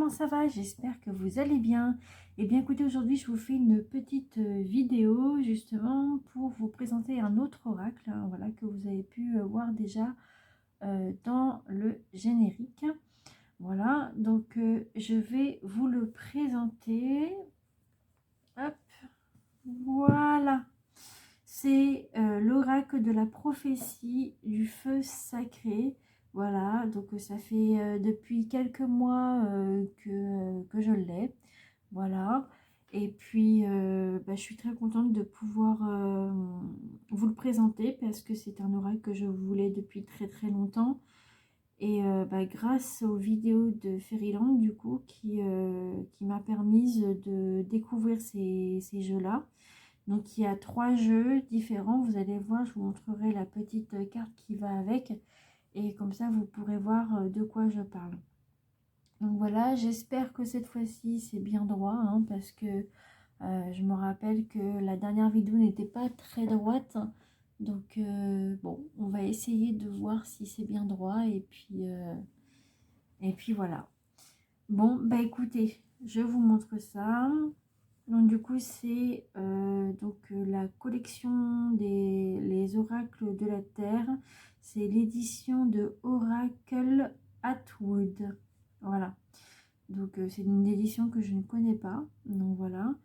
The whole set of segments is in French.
comment ça va? J'espère que vous allez bien. Eh bien écoutez, aujourd'hui je vous fais une petite vidéo justement pour vous présenter un autre oracle, hein, voilà, que vous avez pu voir déjà dans le générique. Voilà, donc je vais vous le présenter. Hop, voilà. C'est l'oracle de la prophétie du feu sacré. Voilà, donc ça fait depuis quelques mois que je l'ai. Voilà. Et puis, je suis très contente de pouvoir vous le présenter parce que c'est un oracle que je voulais depuis très très longtemps. Et grâce aux vidéos de Fairyland, du coup, qui m'a permise de découvrir ces jeux-là. Donc il y a 3 jeux différents, vous allez voir, je vous montrerai la petite carte qui va avec et comme ça vous pourrez voir de quoi je parle. Donc voilà, j'espère que cette fois-ci c'est bien droit, hein, parce que je me rappelle que la dernière vidéo n'était pas très droite. Donc bon, on va essayer de voir si c'est bien droit et puis voilà. Bon, bah écoutez, je vous montre ça. Donc du coup c'est la collection des les oracles de la Terre. C'est l'édition de Oracle Atwood. Voilà. Donc c'est une édition que je ne connais pas. Donc voilà.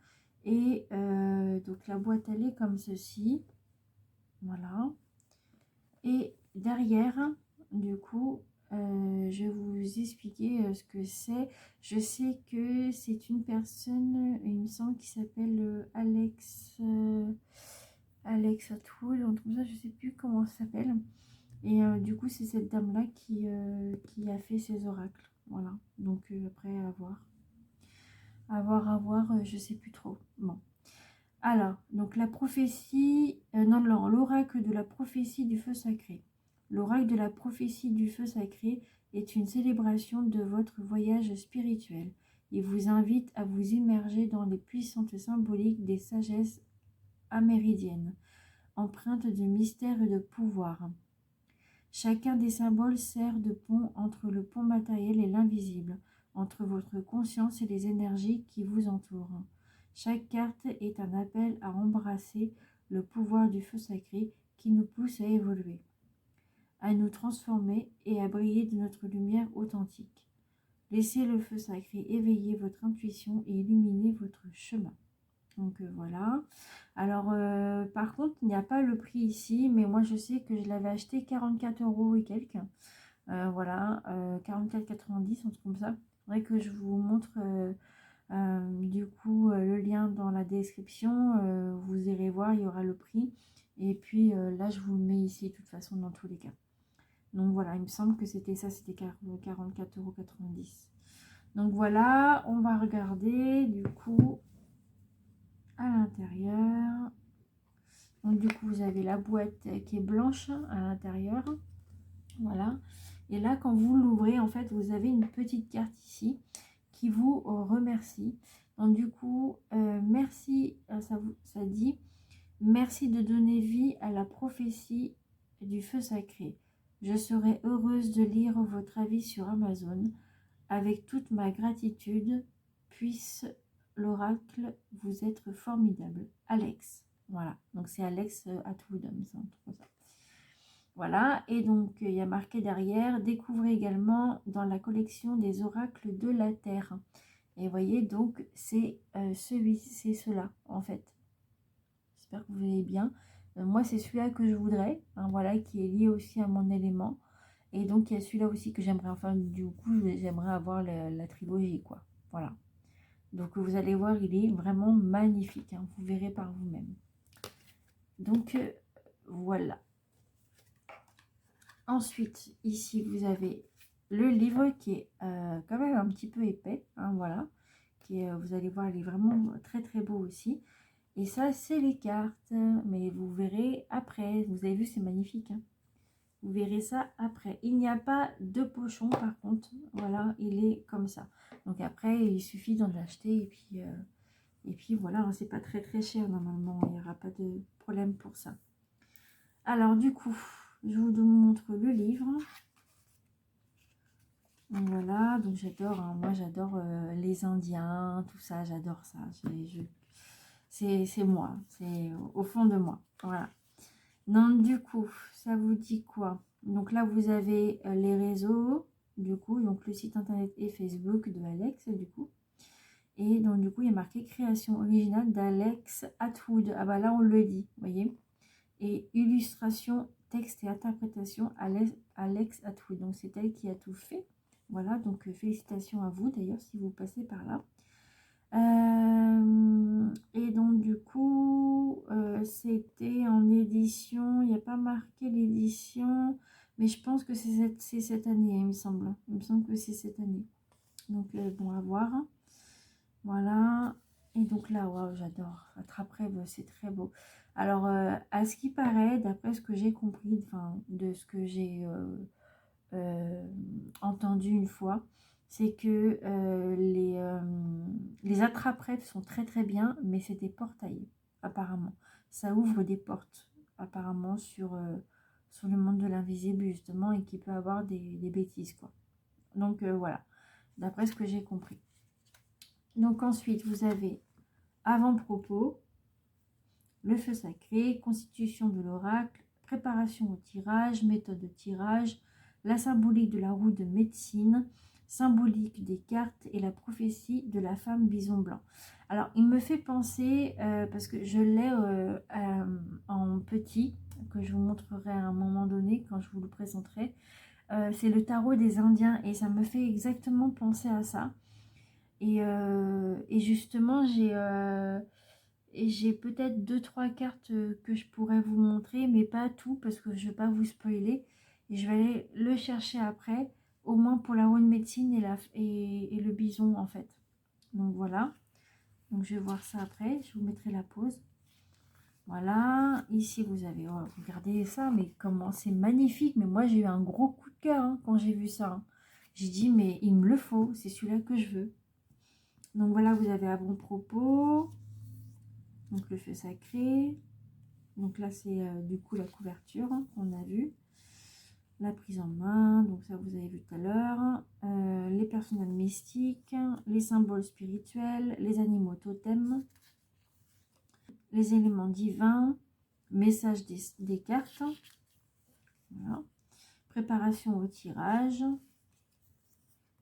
Et donc la boîte elle est comme ceci. Voilà. Et derrière, du coup, je vais vous expliquer ce que c'est. Je sais que c'est une personne, il me semble, qui s'appelle Alex Atwood, en tout cas, je sais plus comment ça s'appelle. Et du coup, c'est cette dame-là qui a fait ses oracles. Voilà. Donc après, à voir, je sais plus trop. Bon. Alors, donc la prophétie, non, l'oracle de la prophétie du feu sacré. L'oracle de la prophétie du feu sacré est une célébration de votre voyage spirituel. Il vous invite à vous immerger dans les puissantes symboliques des sagesses amérindiennes, empreintes de mystère et de pouvoir. Chacun des symboles sert de pont entre le pont matériel et l'invisible, entre votre conscience et les énergies qui vous entourent. Chaque carte est un appel à embrasser le pouvoir du feu sacré qui nous pousse à évoluer, à nous transformer et à briller de notre lumière authentique. Laissez le feu sacré éveiller votre intuition et illuminer votre chemin. Donc voilà. Alors par contre, il n'y a pas le prix ici, mais moi je sais que je l'avais acheté 44 € et quelques. Voilà, 44,90, un truc comme ça. Il faudrait que je vous montre du coup le lien dans la description. Vous irez voir, il y aura le prix. Et puis là, je vous le mets ici de toute façon dans tous les cas. Donc voilà, il me semble que c'était ça, c'était 44,90 €. Donc voilà, on va regarder du coup à l'intérieur. Donc du coup vous avez la boîte qui est blanche à l'intérieur, voilà. Et là quand vous l'ouvrez, en fait vous avez une petite carte ici qui vous remercie. Donc du coup merci, ça dit merci de donner vie à la prophétie du feu sacré. Je serai heureuse de lire votre avis sur Amazon. Avec toute ma gratitude, puisse l'oracle vous être formidable. Alex. Voilà, donc c'est Alex Atwood, ça. Voilà, et donc il y a marqué derrière, découvrez également dans la collection des oracles de la Terre. Et vous voyez, donc c'est c'est cela en fait. J'espère que vous allez bien. Moi, c'est celui-là que je voudrais, hein, voilà, qui est lié aussi à mon élément. Et donc, il y a celui-là aussi que j'aimerais, enfin, du coup, j'aimerais avoir la trilogie, quoi. Voilà. Donc, vous allez voir, il est vraiment magnifique, hein, vous verrez par vous-même. Donc, voilà. Ensuite, ici, vous avez le livre qui est quand même un petit peu épais, hein, voilà. Vous allez voir, il est vraiment très, très beau aussi. Et ça, c'est les cartes, mais vous verrez après. Vous avez vu, c'est magnifique, hein. Vous verrez ça après. Il n'y a pas de pochon, par contre. Voilà, il est comme ça. Donc après, il suffit d'en acheter. Et puis voilà, hein, c'est pas très très cher normalement. Il n'y aura pas de problème pour ça. Alors du coup, je vous montre le livre. Donc voilà, donc j'adore, hein, moi j'adore les Indiens, tout ça, j'adore ça. C'est moi, c'est au fond de moi. Voilà. Donc du coup, ça vous dit quoi? Donc là, vous avez les réseaux, du coup, donc le site internet et Facebook de Alex, du coup. Et donc du coup, il y a marqué création originale d'Alex Atwood. Ah bah là, on le dit, vous voyez. Et illustration, texte et interprétation, Alex Atwood. Donc c'est elle qui a tout fait. Voilà, donc félicitations à vous d'ailleurs si vous passez par là. Et donc du coup, c'était en édition, il n'y a pas marqué l'édition, mais je pense que c'est cette année, il me semble. Il me semble que c'est cette année. Donc bon, à voir. Voilà. Et donc là, waouh, j'adore. Attrape-rêve, c'est très beau. Alors, à ce qui paraît, d'après ce que j'ai compris, enfin, de ce que j'ai entendu une fois, c'est que les attrape-rêves sont très très bien, mais c'est des portails, apparemment. Ça ouvre des portes, apparemment, sur le monde de l'invisible, justement, et qui peut avoir des bêtises, quoi. Donc, voilà, d'après ce que j'ai compris. Donc, ensuite, vous avez avant-propos, le feu sacré, constitution de l'oracle, préparation au tirage, méthode de tirage, la symbolique de la roue de médecine, symbolique des cartes et la prophétie de la femme bison blanc. Alors, il me fait penser, parce que je l'ai en petit, que je vous montrerai à un moment donné quand je vous le présenterai. C'est le tarot des Indiens et ça me fait exactement penser à ça. Et justement, j'ai peut-être 2-3 cartes que je pourrais vous montrer, mais pas tout parce que je ne vais pas vous spoiler. Et je vais aller le chercher après, au moins pour la roue de médecine et le bison en fait. Donc voilà. Donc je vais voir ça après. Je vous mettrai la pause. Voilà. Ici vous avez, oh, regardez ça, mais comment c'est magnifique. Mais moi j'ai eu un gros coup de cœur hein, quand j'ai vu ça. Hein. J'ai dit, mais il me le faut. C'est celui-là que je veux. Donc voilà, vous avez avant-propos. Donc le feu sacré. Donc là, c'est du coup la couverture hein, qu'on a vue. La prise en main, donc ça vous avez vu tout à l'heure. Les personnages mystiques, les symboles spirituels, les animaux totems, les éléments divins, message des cartes. Voilà. Préparation au tirage.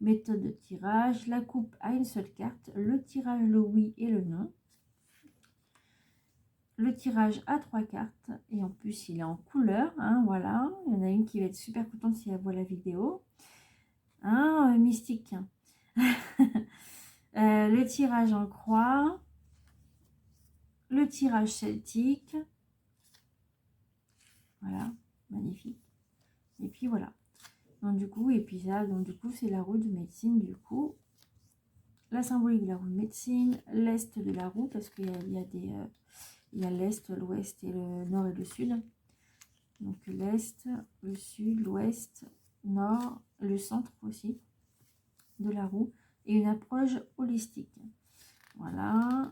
Méthode de tirage. La coupe à une seule carte. Le tirage, le oui et le non. Le tirage à 3 cartes et en plus il est en couleur hein, voilà, il y en a une qui va être super contente si elle voit la vidéo hein, mystique. Le tirage en croix, le tirage celtique, voilà, magnifique. Et puis voilà, donc du coup, et puis ça, donc du coup c'est la roue de médecine, du coup la symbolique de la roue de médecine, l'est de la roue parce qu'il y a des il y a l'est, l'ouest et le nord et le sud. Donc l'est, le sud, l'ouest, nord, le centre aussi de la roue et une approche holistique. Voilà.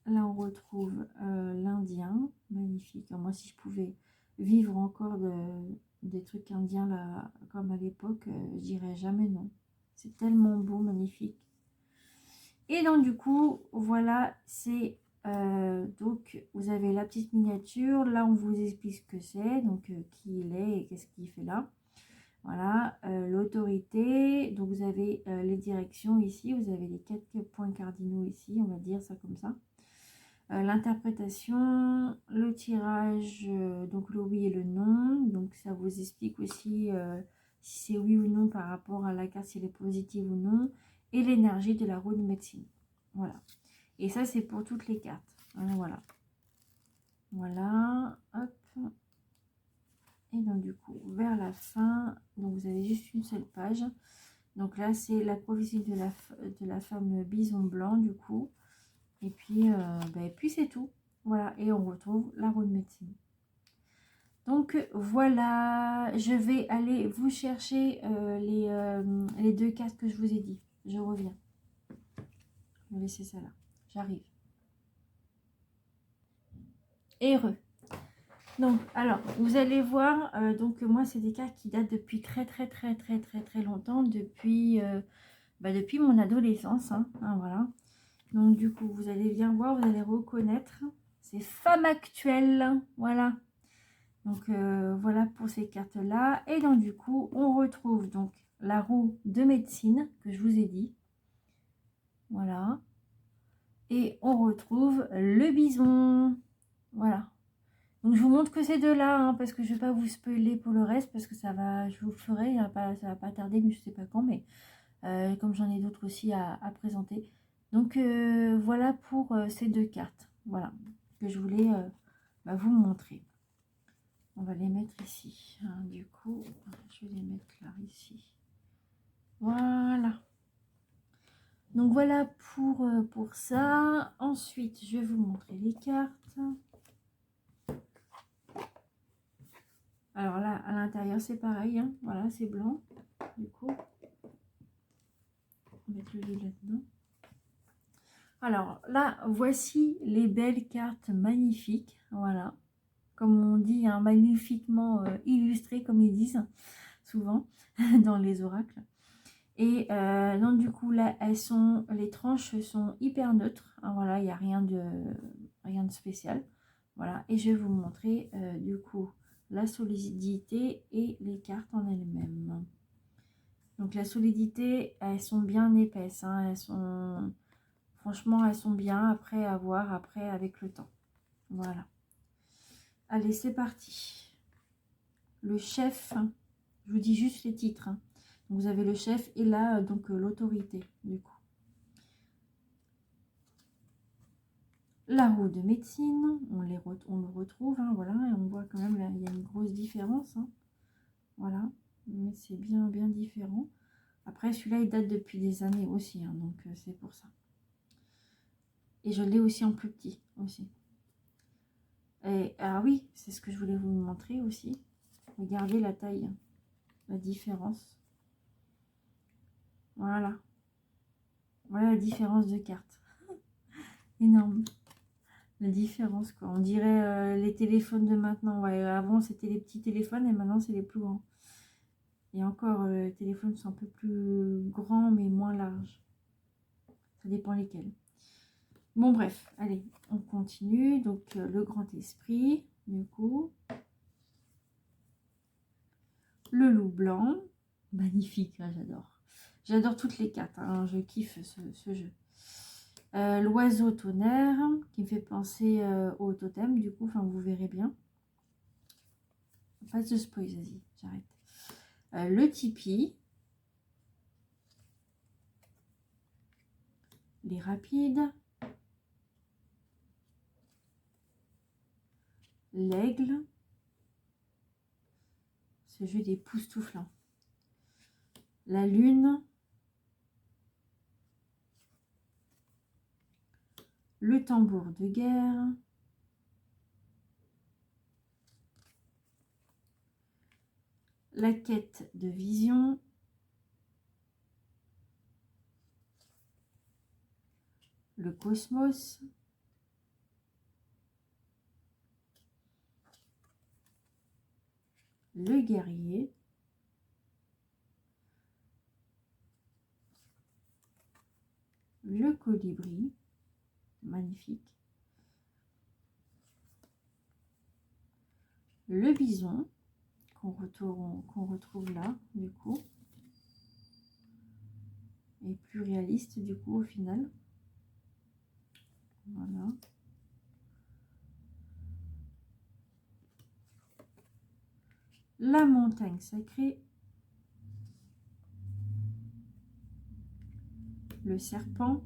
Là on retrouve l'Indien, magnifique. Moi si je pouvais vivre encore des trucs indiens là, comme à l'époque, je dirais jamais non. C'est tellement beau, magnifique. Et donc du coup, voilà, c'est donc vous avez la petite miniature. Là, on vous explique ce que c'est, donc qui il est et qu'est-ce qu'il fait là. Voilà, l'autorité. Donc vous avez les directions ici. Vous avez les 4 points cardinaux ici, on va dire ça comme ça. L'interprétation, le tirage, donc le oui et le non. Donc ça vous explique aussi si c'est oui ou non par rapport à la carte, si elle est positive ou non. Et l'énergie de la roue de médecine. Voilà. Et ça, c'est pour toutes les cartes. Hein, voilà. Voilà. Hop. Et donc, du coup, vers la fin, donc vous avez juste une seule page. Donc là, c'est la prophétie de la femme bison blanc, du coup. Et puis, puis c'est tout. Voilà. Et on retrouve la roue de médecine. Donc voilà, je vais aller vous chercher les 2 cartes que je vous ai dit. Je reviens. Je vais laisser ça là. J'arrive. Heureux. Donc, alors, vous allez voir, donc moi, c'est des cartes qui datent depuis très longtemps, depuis mon adolescence, hein, voilà. Donc, du coup, vous allez bien voir, vous allez reconnaître ces femmes actuelles, voilà. Donc, voilà pour ces cartes-là. Et donc, du coup, on retrouve donc la roue de médecine que je vous ai dit, voilà. Et on retrouve le bison, voilà. Donc je vous montre que ces deux-là, hein, parce que je ne vais pas vous spoiler pour le reste, parce que ça va, je vous le ferai, ça va pas tarder, mais je ne sais pas quand, mais comme j'en ai d'autres aussi à présenter. Donc voilà pour ces deux cartes, voilà, que je voulais vous montrer. On va les mettre ici, hein, du coup, je vais les mettre là, ici. Voilà. Donc voilà pour ça. Ensuite, je vais vous montrer les cartes. Alors là, à l'intérieur, c'est pareil, hein. Voilà, c'est blanc. Du coup, on va mettre le lait là-dedans. Alors là, voici les belles cartes magnifiques. Voilà. Comme on dit, hein, magnifiquement illustrées, comme ils disent souvent dans les oracles. Et donc, du coup, là, les tranches sont hyper neutres. Hein, voilà, il n'y a rien de spécial. Voilà. Et je vais vous montrer, du coup, la solidité et les cartes en elles-mêmes. Donc la solidité, elles sont bien épaisses, hein, franchement, elles sont bien après à voir après avec le temps. Voilà. Allez, c'est parti. Le chef, je vous dis juste les titres, hein. Donc, vous avez le chef et là, donc l'autorité, du coup. La roue de médecine, on le retrouve, hein, voilà, et on voit quand même, là, il y a une grosse différence, hein. Voilà, mais c'est bien différent. Après, celui-là, il date depuis des années aussi, hein, donc c'est pour ça. Et je l'ai aussi en plus petit, aussi. Et, ah oui, c'est ce que je voulais vous montrer aussi. Regardez la taille, la différence. Voilà. Voilà la différence de carte. Énorme. La différence, quoi. On dirait les téléphones de maintenant. Ouais, avant, c'était les petits téléphones et maintenant, c'est les plus grands. Et encore, les téléphones sont un peu plus grands, mais moins larges. Ça dépend lesquels. Bon, bref, allez, on continue. Donc, le grand esprit, du coup. Le loup blanc. Magnifique, hein, j'adore. J'adore toutes les cartes, hein, je kiffe ce jeu. L'oiseau tonnerre, qui me fait penser au totem, du coup, enfin, vous verrez bien. Pas de spoil, vas-y, j'arrête. Le tipi. Les rapides. L'aigle. Ce jeu des époustouflant. La lune. Le tambour de guerre. La quête de vision. Le cosmos. Le guerrier. Le colibri. Magnifique. Le bison. Qu'on retrouve là, du coup. Et plus réaliste, du coup, au final. Voilà. La montagne sacrée. Le serpent.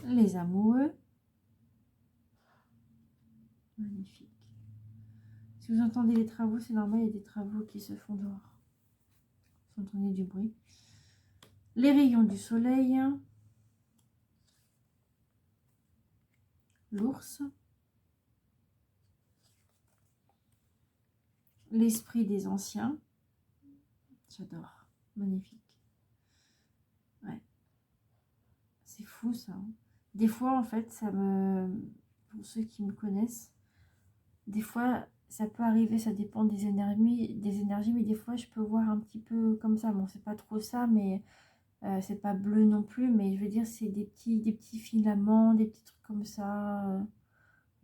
Les amoureux. Magnifique. Si vous entendez les travaux, c'est normal, il y a des travaux qui se font dehors. Vous entendez du bruit. Les rayons du soleil. L'ours. L'esprit des anciens. J'adore. Magnifique. Ouais. C'est fou ça. Hein. Des fois, en fait, pour ceux qui me connaissent, des fois, ça peut arriver, ça dépend des énergies, mais des fois, je peux voir un petit peu comme ça. Bon, c'est pas trop ça, mais c'est pas bleu non plus, mais je veux dire, c'est des petits filaments, des petits trucs comme ça.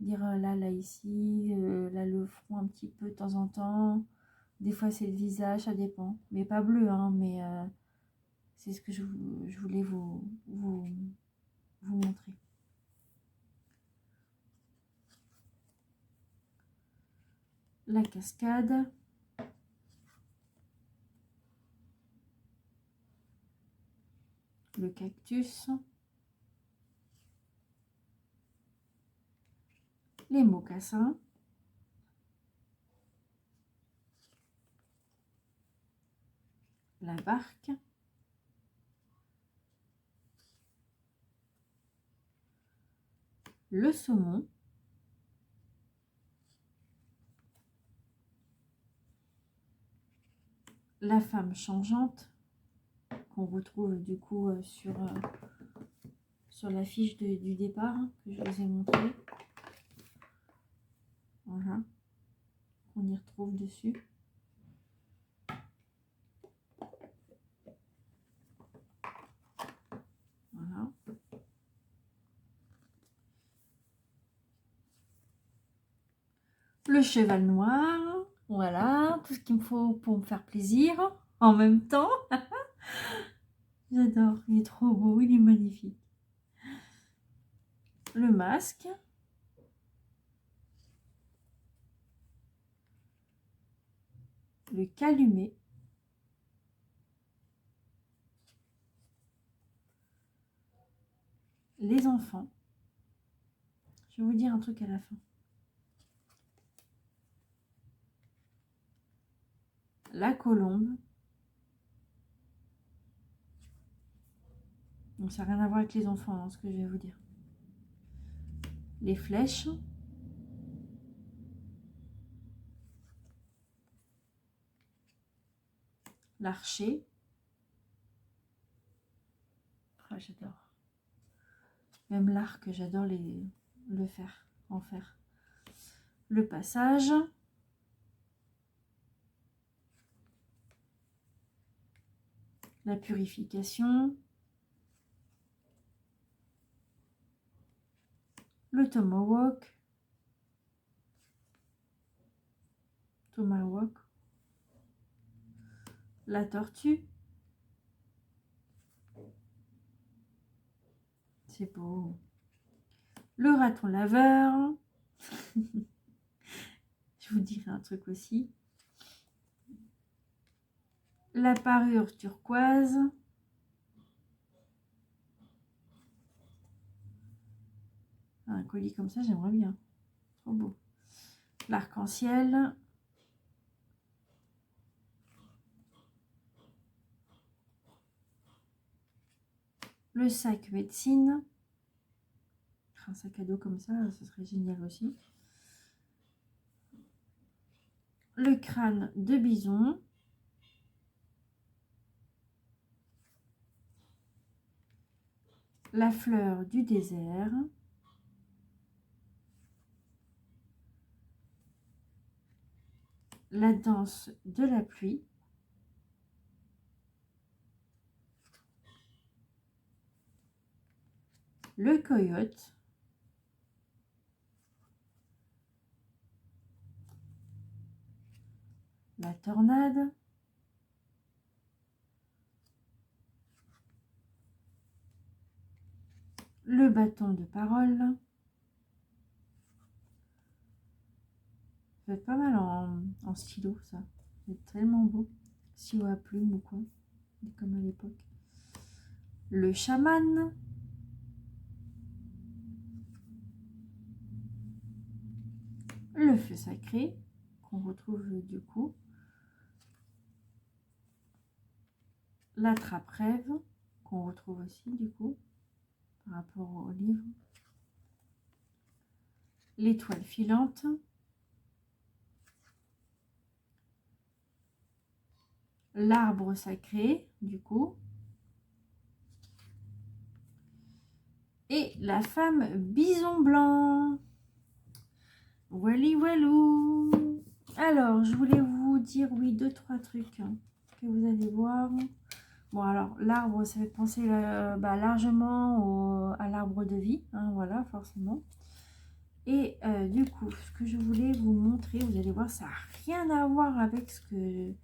Dire là, ici, là, le front un petit peu de temps en temps. Des fois, c'est le visage, ça dépend. Mais pas bleu, hein, mais c'est ce que je voulais vous montrer. La cascade. Le cactus. Les mocassins. La barque. Le saumon. La femme changeante, qu'on retrouve du coup sur la fiche du départ que je vous ai montré. Voilà, on y retrouve dessus. Voilà. Le cheval noir, voilà, tout ce qu'il me faut pour me faire plaisir en même temps. J'adore, il est trop beau, il est magnifique. Le masque. Le calumet. Les enfants. Je vais vous dire un truc à la fin. La colombe. Donc ça n'a rien à voir avec les enfants, hein, ce que je vais vous dire. Les flèches. L'archer. Oh, j'adore. Même l'arc, j'adore le faire, en faire. Le passage. La purification. Le tomahawk. La tortue. C'est beau. Le raton laveur. Je vous dirai un truc aussi. La parure turquoise. Un colis comme ça, j'aimerais bien. Trop beau. L'arc-en-ciel. Le sac médecine. Un sac à dos comme ça, ce serait génial aussi. Le crâne de bison. La fleur du désert. La danse de la pluie. Le coyote. La tornade. Le bâton de parole. Ça va être pas mal en stylo, ça. C'est tellement beau. Stylo à plume ou quoi. Comme à l'époque. Le chaman. Le feu sacré, qu'on retrouve du coup. La trappe-rêve, qu'on retrouve aussi du coup, par rapport au livre. L'étoile filante. L'arbre sacré, du coup. et la femme bison blanc. Wally walou. Alors, je voulais vous dire, oui, deux, trois trucs hein, que vous allez voir. Bon, alors, l'arbre, ça fait penser largement à l'arbre de vie, hein, voilà, forcément. Et du coup, ce que je voulais vous montrer, vous allez voir, ça n'a rien à voir avec ce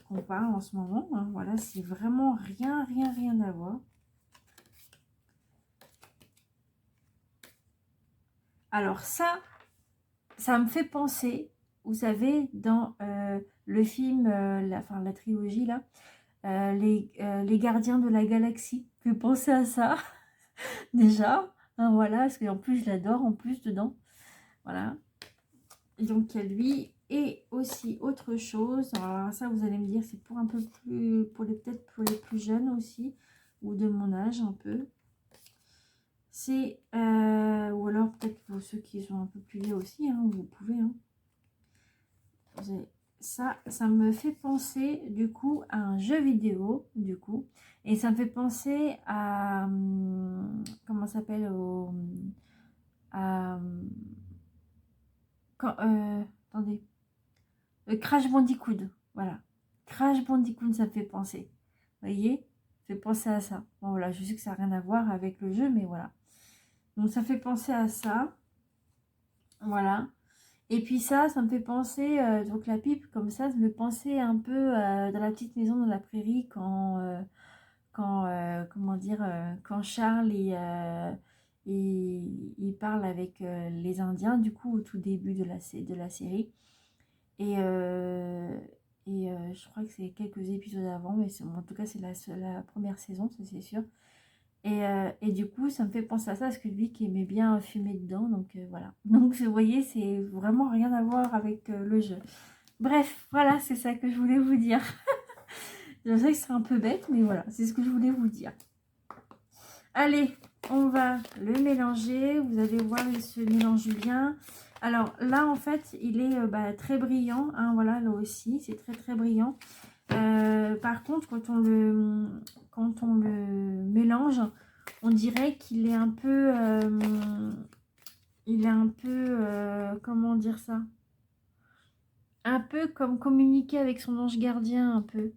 qu'on parle en ce moment. Hein, voilà, c'est vraiment rien à voir. Alors ça me fait penser, vous savez, dans le film, la trilogie là, les gardiens de la galaxie. Vous pouvez penser à ça déjà. Hein, voilà, parce qu'en plus je l'adore en plus dedans. Voilà. Et donc il y a lui et aussi autre chose. Alors ça vous allez me dire c'est pour un peu plus, peut-être pour les plus jeunes aussi ou de mon âge un peu. C'est ou alors peut-être pour ceux qui sont un peu plus vieux aussi, hein, vous pouvez. Hein. Ça me fait penser du coup à un jeu vidéo du coup et ça me fait penser à comment ça s'appelle à attendez, Crash Bandicoot, voilà, Crash Bandicoot, ça me fait penser, vous voyez, ça fait penser à ça. Bon voilà, je sais que ça n'a rien à voir avec le jeu mais voilà, donc ça fait penser à ça, voilà. Et puis ça me fait penser, donc la pipe comme ça me fait penser un peu dans la petite maison dans la prairie comment dire, quand Charles il parle avec les Indiens du coup au tout début de la série. Et, je crois que c'est quelques épisodes avant, mais en tout cas c'est la première saison, ça c'est sûr. Et du coup, ça me fait penser à ça, parce que lui qui aimait bien fumer dedans, donc voilà. Donc vous voyez, c'est vraiment rien à voir avec le jeu. Bref, voilà, c'est ça que je voulais vous dire. Je sais que c'est un peu bête, mais voilà, c'est ce que je voulais vous dire. Allez, on va le mélanger. Vous allez voir, il se mélange bien. Alors là, en fait, il est très brillant. Hein, voilà, là aussi, c'est très brillant. Par contre, quand on le mélange, on dirait qu'il est un peu... comment dire ça? Un peu comme communiquer avec son ange gardien, un peu.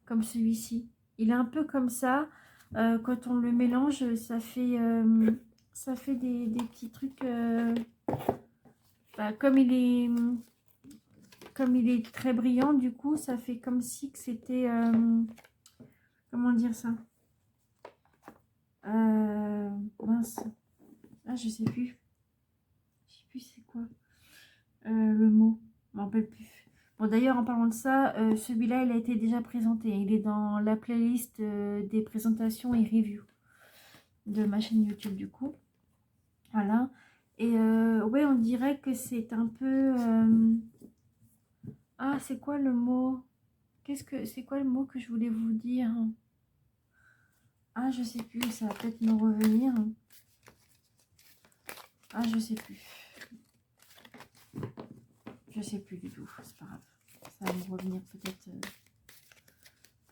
Comme celui-ci. Il est un peu comme ça. Quand on le mélange, ça fait des petits trucs. Comme il est très brillant, du coup, ça fait comme si que c'était. Comment dire ça? Mince. Ah, je sais plus. Je sais plus c'est quoi le mot. Je m'en rappelle plus. Bon, d'ailleurs, en parlant de ça, celui-là, il a été déjà présenté. Il est dans la playlist des présentations et reviews de ma chaîne YouTube, du coup. Voilà. Et ouais, on dirait que c'est un peu... Ah, c'est quoi le mot? C'est quoi le mot que je voulais vous dire? Ah, je sais plus, ça va peut-être me revenir. Ah, je sais plus. Je sais plus du tout, c'est pas grave. Ça va me revenir peut-être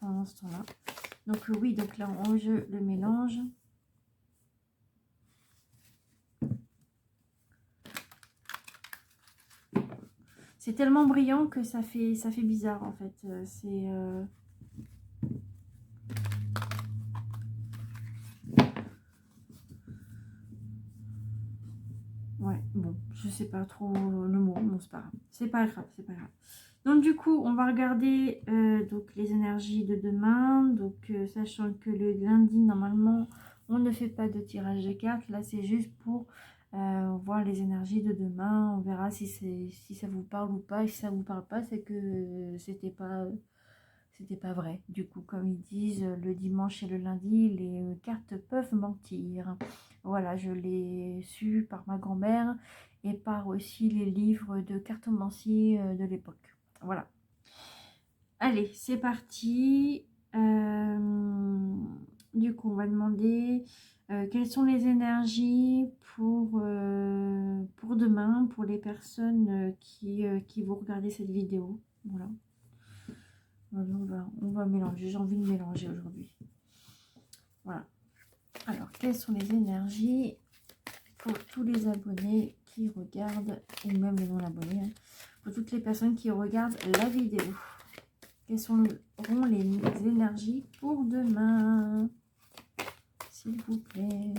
pendant ce temps-là. Donc oui, donc là, je le mélange. C'est tellement brillant que ça fait bizarre en fait. C'est... Ouais, bon, je sais pas trop le mot, bon, c'est pas grave. C'est pas grave, c'est pas grave. Donc du coup, on va regarder donc les énergies de demain. Donc sachant que le lundi, normalement, on ne fait pas de tirage de cartes. Là, c'est juste pour voir les énergies de demain. On verra si ça vous parle ou pas. Et si ça vous parle pas, c'est que c'était pas vrai. Du coup, comme ils disent, le dimanche et le lundi, les cartes peuvent mentir. Voilà, je l'ai su par ma grand-mère et par aussi les livres de cartomancie de l'époque. Voilà. Allez, c'est parti. Du coup, on va demander quelles sont les énergies pour demain, pour les personnes qui vont regarder cette vidéo. Voilà. On va mélanger. J'ai envie de mélanger aujourd'hui. Voilà. Alors, quelles sont les énergies pour tous les abonnés qui regardent, ou même les non-abonnés, hein, pour toutes les personnes qui regardent la vidéo? Quelles seront les énergies pour demain, s'il vous plaît?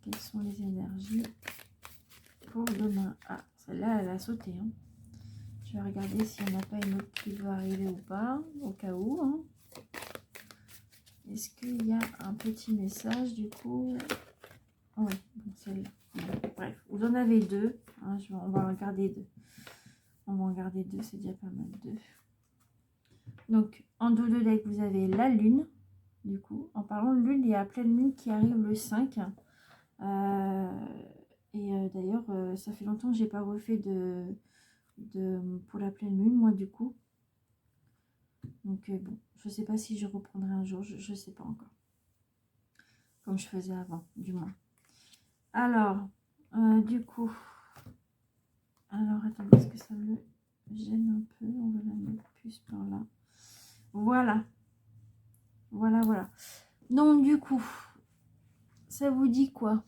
Quelles sont les énergies pour demain? Ah, celle-là, elle a sauté. Hein. Je vais regarder s'il n'y en a pas une autre qui doit arriver ou pas, au cas où. Hein. Est-ce qu'il y a un petit message du coup? Oui, bon, celle-là. Bon, bref, vous en avez deux. Hein, on va en garder deux. On va en garder deux, c'est déjà pas mal. Deux. Donc, en dos de deck, vous avez la lune. Du coup, en parlant de lune, il y a la pleine lune qui arrive le 5. D'ailleurs, ça fait longtemps que j'ai pas refait pour la pleine lune, moi, du coup. Donc, bon, je sais pas si je reprendrai un jour, je sais pas encore. Comme je faisais avant, du moins. Alors, du coup... Alors, attendez, est-ce que ça me gêne un peu? On va la mettre plus par là. Voilà. Voilà, voilà. Donc, du coup, ça vous dit quoi?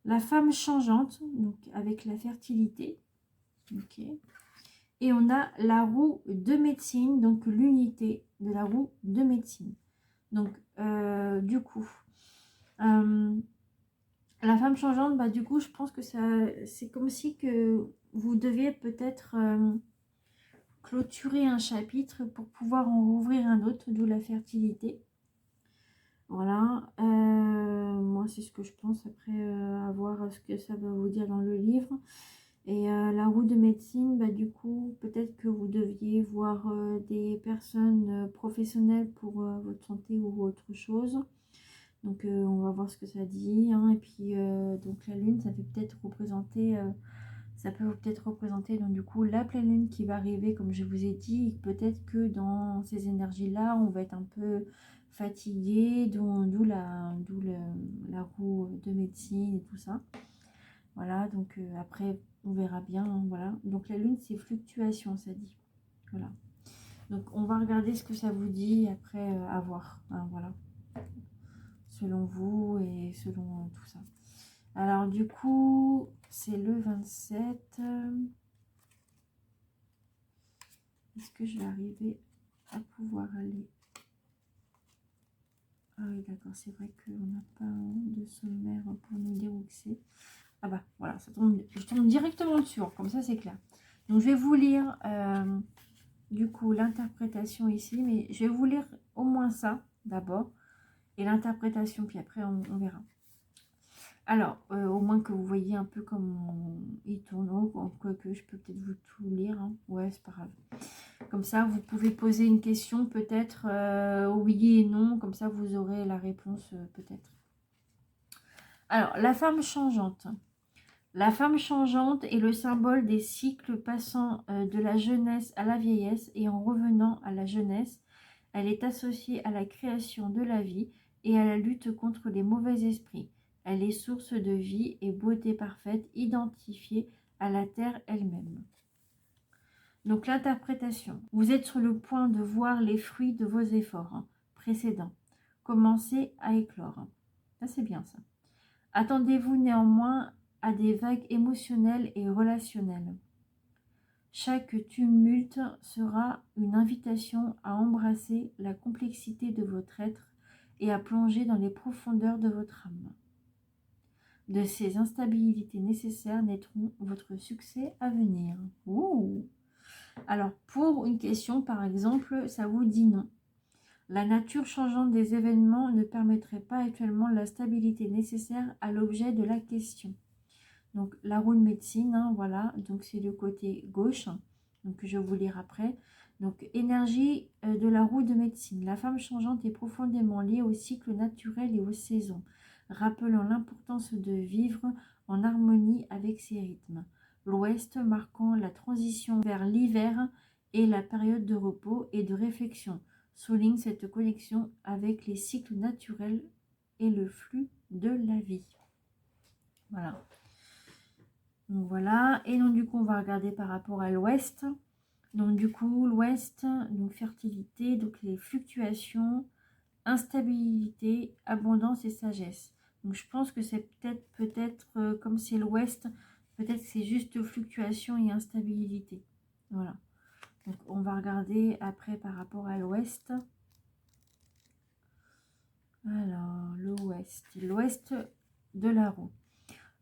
La femme changeante, donc avec la fertilité. Ok. Et on a la roue de médecine, donc l'unité de la roue de médecine. Donc, du coup, la femme changeante, bah, du coup, je pense que c'est comme si que vous deviez peut-être clôturer un chapitre pour pouvoir en rouvrir un autre, d'où la fertilité. Voilà. Moi, c'est ce que je pense après à voir ce que ça va vous dire dans le livre. Et la roue de médecine, bah, du coup, peut-être que vous deviez voir des personnes professionnelles pour votre santé ou autre chose. Donc, on va voir ce que ça dit. Hein. Et puis, donc, la lune, ça peut peut-être représenter... donc du coup la pleine lune qui va arriver, comme je vous ai dit. Peut-être que dans ces énergies-là, on va être un peu fatigué, d'où la roue de médecine et tout ça. Voilà, donc après, on verra bien. Hein, voilà, donc la lune, c'est fluctuation, ça dit. Voilà. Donc, on va regarder ce que ça vous dit après à voir. Hein, voilà. Selon vous et selon tout ça. Alors, du coup, c'est le 27. Est-ce que je vais arriver à pouvoir aller? Ah oui, d'accord, c'est vrai qu'on n'a pas de sommaire pour nous dire où c'est. Ah bah, voilà, ça tombe, je tombe directement dessus, comme ça c'est clair. Donc, je vais vous lire, du coup, l'interprétation ici, mais je vais vous lire au moins ça, d'abord, et l'interprétation, puis après, on verra. Alors, au moins que vous voyez un peu comment il tourne, quoique je peux peut-être vous tout lire. Hein. Ouais, c'est pas grave. Comme ça, vous pouvez poser une question, peut-être oui et non. Comme ça, vous aurez la réponse, peut-être. Alors, la femme changeante. La femme changeante est le symbole des cycles passant de la jeunesse à la vieillesse et en revenant à la jeunesse. Elle est associée à la création de la vie et à la lutte contre les mauvais esprits. Elle est source de vie et beauté parfaite, identifiée à la terre elle-même. Donc l'interprétation. Vous êtes sur le point de voir les fruits de vos efforts précédents. Commencez à éclore. Ça, c'est bien ça. Attendez-vous néanmoins à des vagues émotionnelles et relationnelles. Chaque tumulte sera une invitation à embrasser la complexité de votre être et à plonger dans les profondeurs de votre âme. De ces instabilités nécessaires naîtront votre succès à venir. Ouh. Alors, pour une question, par exemple, ça vous dit non. La nature changeante des événements ne permettrait pas actuellement la stabilité nécessaire à l'objet de la question. Donc, la roue de médecine, hein, voilà, donc c'est le côté gauche, donc je vais vous lire après. Donc, énergie de la roue de médecine. La femme changeante est profondément liée au cycle naturel et aux saisons, rappelant l'importance de vivre en harmonie avec ses rythmes. L'ouest marquant la transition vers l'hiver et la période de repos et de réflexion souligne cette connexion avec les cycles naturels et le flux de la vie. Voilà. Donc voilà, et donc du coup on va regarder par rapport à l'ouest. Donc du coup, l'ouest, donc fertilité, donc les fluctuations, instabilité, abondance et sagesse. Donc je pense que c'est peut-être comme c'est l'ouest, peut-être que c'est juste fluctuation et instabilité. Voilà. Donc on va regarder après par rapport à l'ouest. Alors, l'ouest de la roue.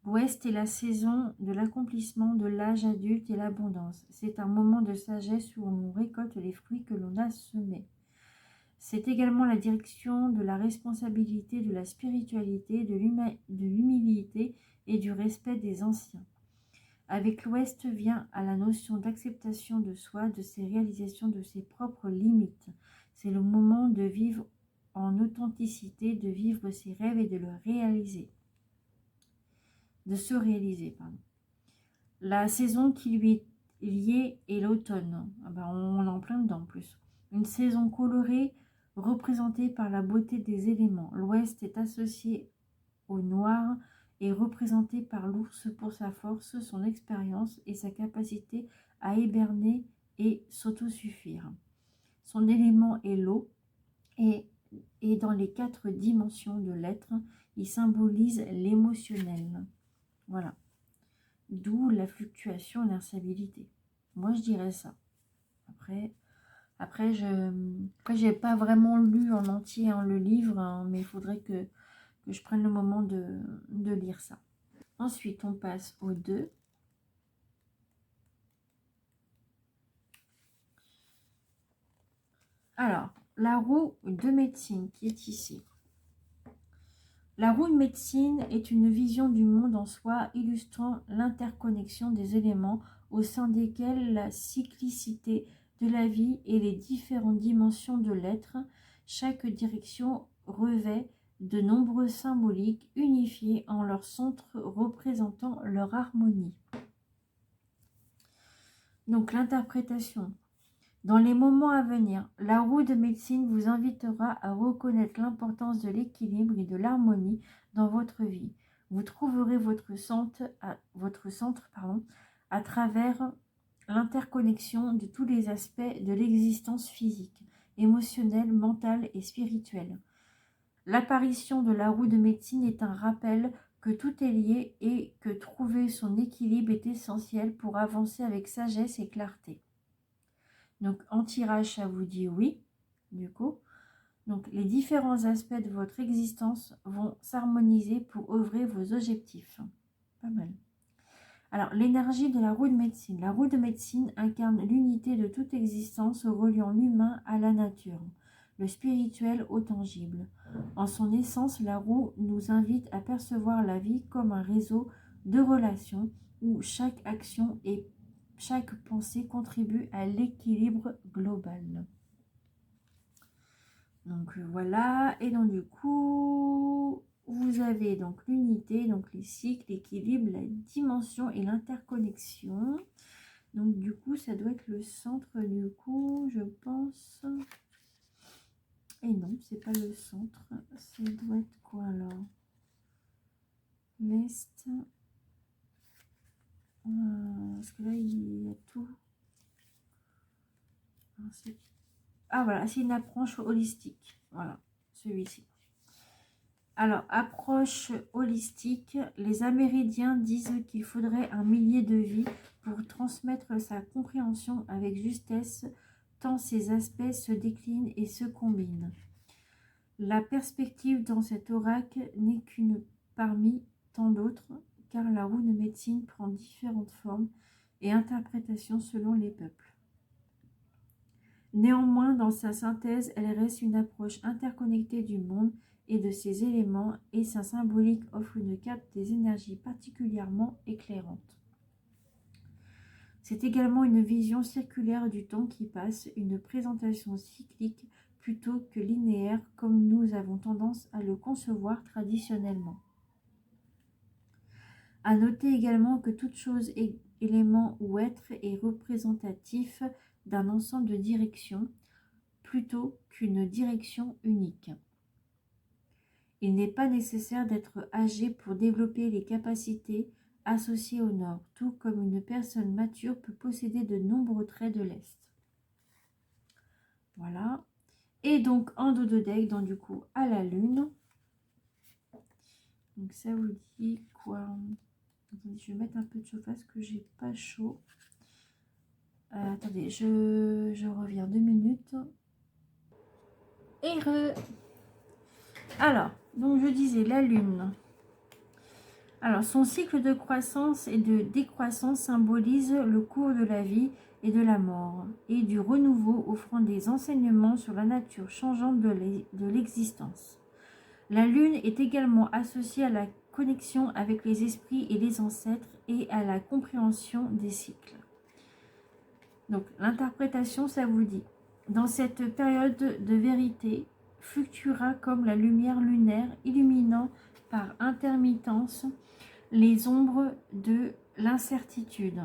L'ouest est la saison de l'accomplissement de l'âge adulte et l'abondance. C'est un moment de sagesse où on récolte les fruits que l'on a semés. C'est également la direction de la responsabilité, de la spiritualité, de l'humilité et du respect des anciens. Avec l'ouest vient à la notion d'acceptation de soi, de ses réalisations, de ses propres limites. C'est le moment de vivre en authenticité, de vivre ses rêves et de le réaliser. De se réaliser, pardon. La saison qui lui est liée est l'automne. Ah ben, on est en plein dedans en plus. Une saison colorée représentée par la beauté des éléments. L'ouest est associé au noir et représenté par l'ours pour sa force, son expérience et sa capacité à hiberner et s'autosuffire. Son élément est l'eau et dans les 4 dimensions de l'être, il symbolise l'émotionnel. Voilà. D'où la fluctuation et l'instabilité. Moi, je dirais ça. Après j'ai pas vraiment lu en entier le livre, hein, mais il faudrait que je prenne le moment de lire ça. Ensuite, on passe au 2. Alors, la roue de médecine qui est ici. La roue de médecine est une vision du monde en soi illustrant l'interconnexion des éléments au sein desquels la cyclicité de la vie et les différentes dimensions de l'être, chaque direction revêt de nombreux symboliques unifiés en leur centre représentant leur harmonie. Donc l'interprétation. Dans les moments à venir, la roue de médecine vous invitera à reconnaître l'importance de l'équilibre et de l'harmonie dans votre vie. Vous trouverez votre centre à travers l'interconnexion de tous les aspects de l'existence physique, émotionnelle, mentale et spirituelle. L'apparition de la roue de médecine est un rappel que tout est lié et que trouver son équilibre est essentiel pour avancer avec sagesse et clarté. Donc, en tirage, ça vous dit oui, du coup. Donc, les différents aspects de votre existence vont s'harmoniser pour œuvrer vos objectifs. Pas mal. Alors, l'énergie de la roue de médecine. La roue de médecine incarne l'unité de toute existence reliant l'humain à la nature, le spirituel au tangible. En son essence, la roue nous invite à percevoir la vie comme un réseau de relations où chaque action et chaque pensée contribue à l'équilibre global. Donc voilà, et donc du coup, vous avez donc l'unité, donc les cycles, l'équilibre, la dimension et l'interconnexion. Donc du coup, ça doit être le centre du coup, je pense. Et non, c'est pas le centre, ça doit être quoi alors? L'Est. Parce que là, il y a tout. Ah voilà, c'est une approche holistique. Voilà, celui-ci. Alors, approche holistique, les Amérindiens disent qu'il faudrait un millier de vies pour transmettre sa compréhension avec justesse, tant ces aspects se déclinent et se combinent. La perspective dans cet oracle n'est qu'une parmi tant d'autres, car la roue de médecine prend différentes formes et interprétations selon les peuples. Néanmoins, dans sa synthèse, elle reste une approche interconnectée du monde et de ses éléments, et sa symbolique offre une carte des énergies particulièrement éclairante. C'est également une vision circulaire du temps qui passe, une présentation cyclique plutôt que linéaire comme nous avons tendance à le concevoir traditionnellement. À noter également que toute chose, élément ou être est représentatif d'un ensemble de directions plutôt qu'une direction unique. Il n'est pas nécessaire d'être âgé pour développer les capacités associé au nord, tout comme une personne mature peut posséder de nombreux traits de l'est. Voilà. Et donc en dos de deck, donc du coup à la lune. Donc ça vous dit quoi? Attendez, je vais mettre un peu de chaud parce que j'ai pas chaud. Attendez, je reviens 2 minutes. Alors, donc je disais la lune. Alors, son cycle de croissance et de décroissance symbolise le cours de la vie et de la mort, et du renouveau, offrant des enseignements sur la nature changeante de l'existence. La lune est également associée à la connexion avec les esprits et les ancêtres et à la compréhension des cycles. Donc, l'interprétation, ça vous dit, dans cette période de vérité, fluctuera comme la lumière lunaire, illuminant par intermittence les ombres de l'incertitude.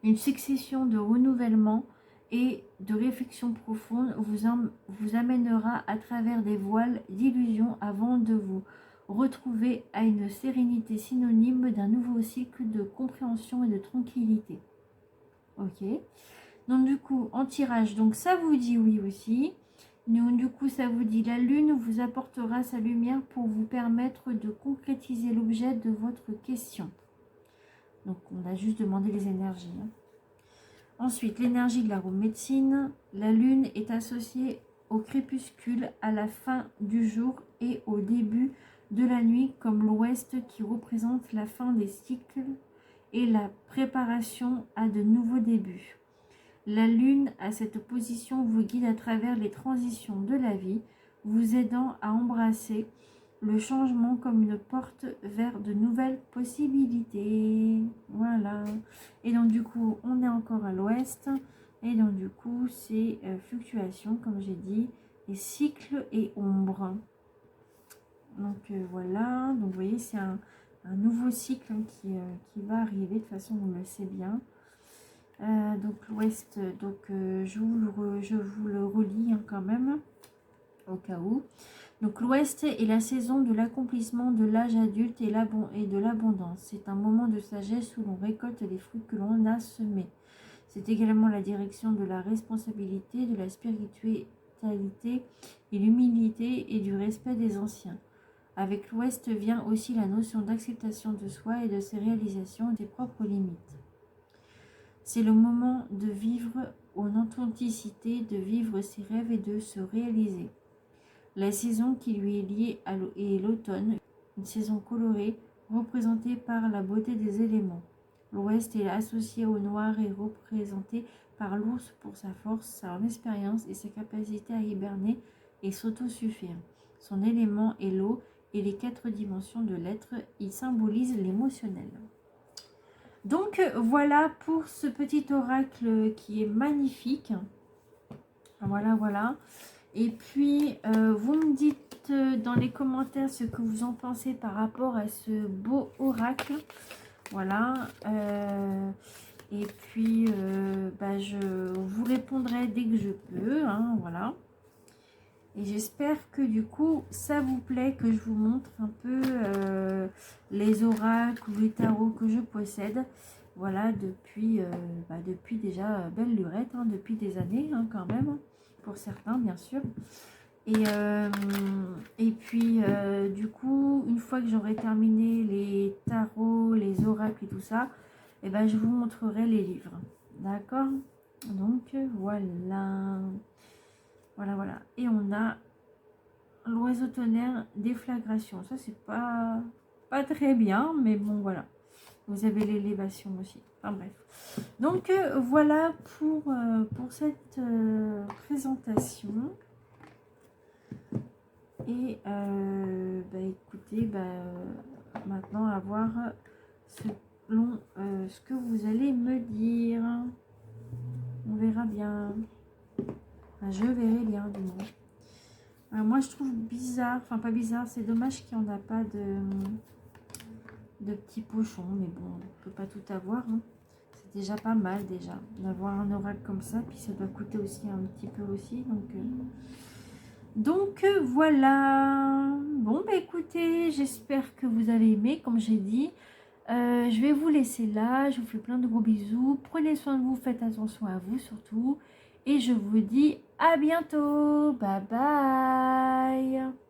Une succession de renouvellements et de réflexions profondes vous amènera à travers des voiles d'illusions avant de vous retrouver à une sérénité synonyme d'un nouveau cycle de compréhension et de tranquillité. Ok. Donc du coup, en tirage, donc ça vous dit oui aussi. Donc, du coup, ça vous dit la lune vous apportera sa lumière pour vous permettre de concrétiser l'objet de votre question. Donc, on a juste demandé les énergies. Ensuite, l'énergie de l'aromédecine. La lune est associée au crépuscule, à la fin du jour et au début de la nuit, comme l'ouest qui représente la fin des cycles et la préparation à de nouveaux débuts. La lune, à cette position, vous guide à travers les transitions de la vie, vous aidant à embrasser le changement comme une porte vers de nouvelles possibilités. Voilà. Et donc du coup, on est encore à l'ouest. Et donc du coup, c'est fluctuation, comme j'ai dit, et cycle et ombre. Donc voilà. Donc vous voyez, c'est un nouveau cycle qui va arriver. De toute façon, on le sait bien. Donc l'ouest, donc je vous le relis quand même au cas où. Donc l'ouest est la saison de l'accomplissement de l'âge adulte et de l'abondance. C'est un moment de sagesse où l'on récolte les fruits que l'on a semés. C'est également la direction de la responsabilité, de la spiritualité et l'humilité et du respect des anciens. Avec l'ouest vient aussi la notion d'acceptation de soi et de ses réalisations et des propres limites. C'est le moment de vivre en authenticité, de vivre ses rêves et de se réaliser. La saison qui lui est liée est l'automne, une saison colorée, représentée par la beauté des éléments. L'ouest est associé au noir et représenté par l'ours pour sa force, son expérience et sa capacité à hiberner et s'autosuffire. Son élément est l'eau et les 4 dimensions de l'être. Il symbolise l'émotionnel. Donc voilà pour ce petit oracle qui est magnifique. Voilà, voilà. Et puis vous me dites dans les commentaires ce que vous en pensez par rapport à ce beau oracle. Voilà. Et puis je vous répondrai dès que je peux. Hein, voilà. Et j'espère que du coup, ça vous plaît que je vous montre un peu les oracles ou les tarots que je possède. Voilà, depuis déjà belle lurette, hein, depuis des années hein, quand même, pour certains bien sûr. Et puis du coup, une fois que j'aurai terminé les tarots, les oracles et tout ça, je vous montrerai les livres. D'accord? Donc voilà. Voilà, voilà. Et on a l'oiseau tonnerre déflagration. Ça, c'est pas très bien, mais bon, voilà. Vous avez l'élévation aussi. Enfin, bref. Donc, voilà pour cette présentation. Et, écoutez, maintenant, à voir selon ce que vous allez me dire. On verra bien. Je verrai bien, du moins. Moi, je trouve bizarre, enfin pas bizarre, c'est dommage qu'il n'y en a pas de petits pochons, mais bon, on ne peut pas tout avoir. Hein. C'est déjà pas mal déjà d'avoir un oracle comme ça, puis ça doit coûter aussi un petit peu aussi. Donc voilà. Bon, écoutez, j'espère que vous avez aimé, comme j'ai dit. Je vais vous laisser là. Je vous fais plein de gros bisous. Prenez soin de vous, faites attention à vous surtout. Et je vous dis à bientôt. Bye bye.